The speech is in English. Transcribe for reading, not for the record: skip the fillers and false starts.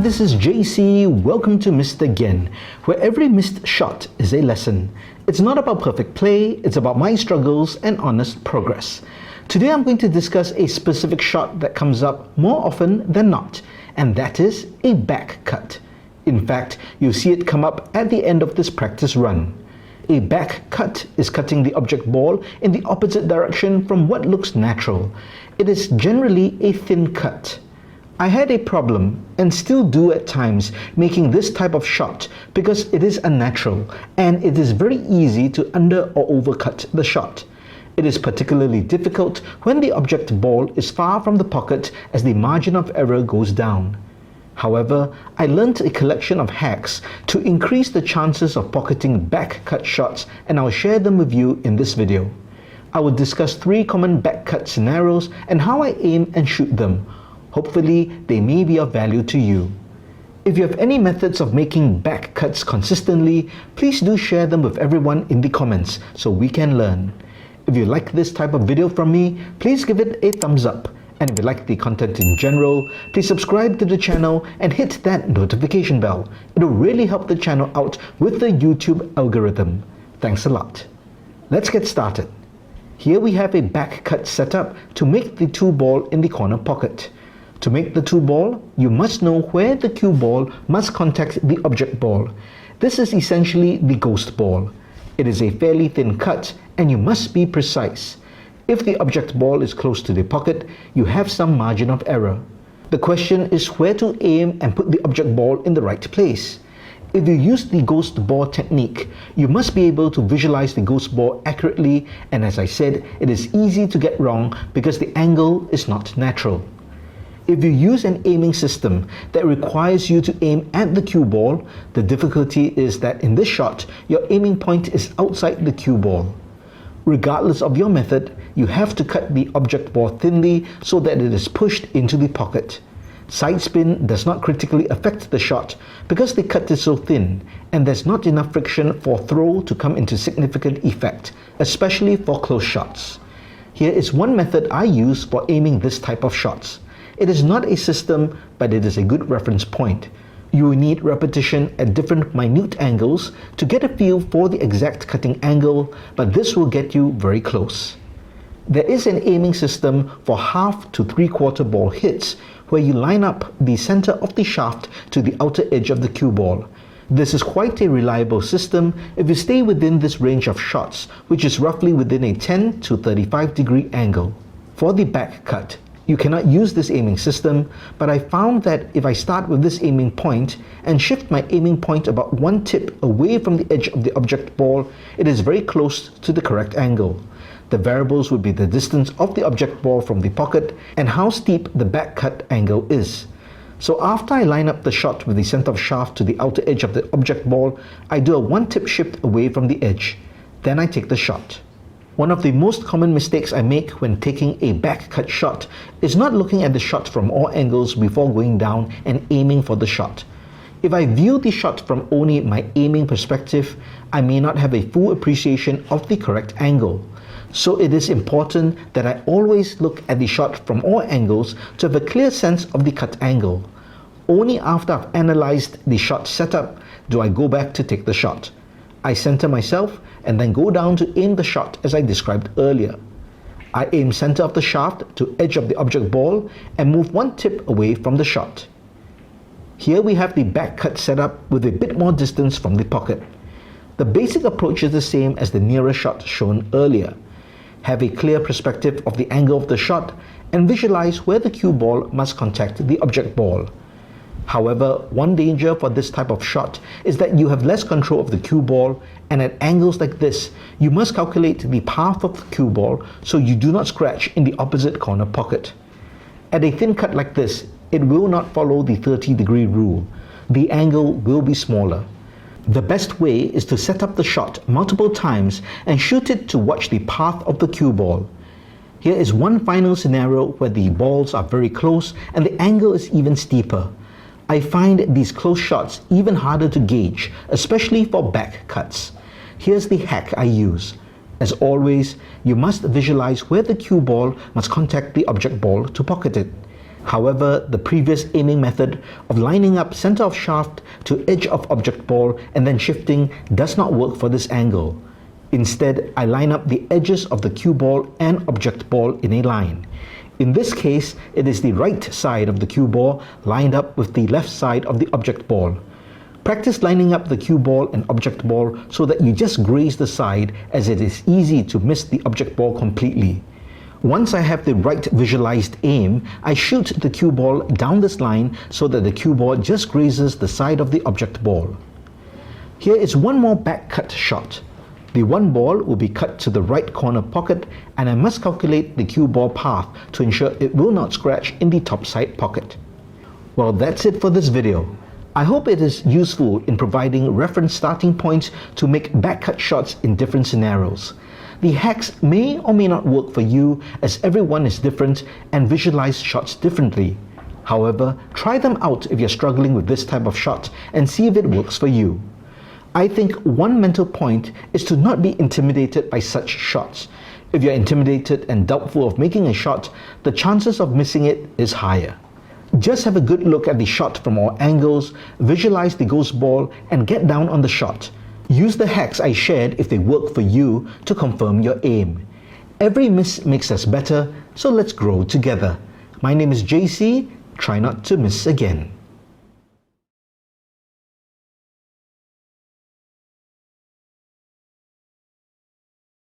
this is JC. Welcome to Missed Again, where every missed shot is a lesson. It's not about perfect play, it's about my struggles and honest progress. Today I'm going to discuss a specific shot that comes up more often than not, and that is a back cut. In fact, you'll see it come up at the end of this practice run. A back cut is cutting the object ball in the opposite direction from what looks natural. It is generally a thin cut. I had a problem, and still do at times, making this type of shot because it is unnatural and it is very easy to under or overcut the shot. It is particularly difficult when the object ball is far from the pocket as the margin of error goes down. However, I learnt a collection of hacks to increase the chances of pocketing back cut shots, and I'll share them with you in this video. I will discuss 3 common back cut scenarios and how I aim and shoot them. Hopefully, they may be of value to you. If you have any methods of making back cuts consistently, please do share them with everyone in the comments so we can learn. If you like this type of video from me, please give it a thumbs up. And if you like the content in general, please subscribe to the channel and hit that notification bell. It'll really help the channel out with the YouTube algorithm. Thanks a lot. Let's get started. Here we have a back cut setup to make the 2 ball in the corner pocket. To make the 2 ball, you must know where the cue ball must contact the object ball. This is essentially the ghost ball. It is a fairly thin cut and you must be precise. If the object ball is close to the pocket, you have some margin of error. The question is where to aim and put the object ball in the right place. If you use the ghost ball technique, you must be able to visualize the ghost ball accurately, and as I said, it is easy to get wrong because the angle is not natural. If you use an aiming system that requires you to aim at the cue ball, the difficulty is that in this shot, your aiming point is outside the cue ball. Regardless of your method, you have to cut the object ball thinly so that it is pushed into the pocket. Side spin does not critically affect the shot because the cut is so thin and there's not enough friction for throw to come into significant effect, especially for close shots. Here is one method I use for aiming this type of shots. It is not a system, but it is a good reference point. You will need repetition at different minute angles to get a feel for the exact cutting angle, but this will get you very close. There is an aiming system for half to 3/4 ball hits where you line up the center of the shaft to the outer edge of the cue ball. This is quite a reliable system if you stay within this range of shots, which is roughly within a 10 to 35 degree angle. For the back cut, you cannot use this aiming system, but I found that if I start with this aiming point and shift my aiming point about 1 tip away from the edge of the object ball, it is very close to the correct angle. The variables would be the distance of the object ball from the pocket and how steep the back cut angle is. So after I line up the shot with the center of shaft to the outer edge of the object ball, I do a 1 tip shift away from the edge. Then I take the shot. One of the most common mistakes I make when taking a back cut shot is not looking at the shot from all angles before going down and aiming for the shot. If I view the shot from only my aiming perspective, I may not have a full appreciation of the correct angle. So it is important that I always look at the shot from all angles to have a clear sense of the cut angle. Only after I've analyzed the shot setup do I go back to take the shot. I center myself and then go down to aim the shot as I described earlier. I aim center of the shaft to edge of the object ball and move 1 tip away from the shot. Here we have the back cut setup with a bit more distance from the pocket. The basic approach is the same as the nearer shot shown earlier. Have a clear perspective of the angle of the shot and visualize where the cue ball must contact the object ball. However, one danger for this type of shot is that you have less control of the cue ball, and at angles like this, you must calculate the path of the cue ball so you do not scratch in the opposite corner pocket. At a thin cut like this, it will not follow the 30-degree rule. The angle will be smaller. The best way is to set up the shot multiple times and shoot it to watch the path of the cue ball. Here is one final scenario where the balls are very close and the angle is even steeper. I find these close shots even harder to gauge, especially for back cuts. Here's the hack I use. As always, you must visualize where the cue ball must contact the object ball to pocket it. However, the previous aiming method of lining up center of shaft to edge of object ball and then shifting does not work for this angle. Instead, I line up the edges of the cue ball and object ball in a line. In this case, it is the right side of the cue ball lined up with the left side of the object ball. Practice lining up the cue ball and object ball so that you just graze the side, as it is easy to miss the object ball completely. Once I have the right visualized aim, I shoot the cue ball down this line so that the cue ball just grazes the side of the object ball. Here is one more back cut shot. The one ball will be cut to the right corner pocket, and I must calculate the cue ball path to ensure it will not scratch in the top side pocket. Well, that's it for this video. I hope it is useful in providing reference starting points to make back cut shots in different scenarios. The hacks may or may not work for you, as everyone is different and visualize shots differently. However, try them out if you're struggling with this type of shot and see if it works for you. I think one mental point is to not be intimidated by such shots. If you're intimidated and doubtful of making a shot, the chances of missing it is higher. Just have a good look at the shot from all angles, visualize the ghost ball, and get down on the shot. Use the hacks I shared if they work for you to confirm your aim. Every miss makes us better, so let's grow together. My name is JC. Try not to miss again.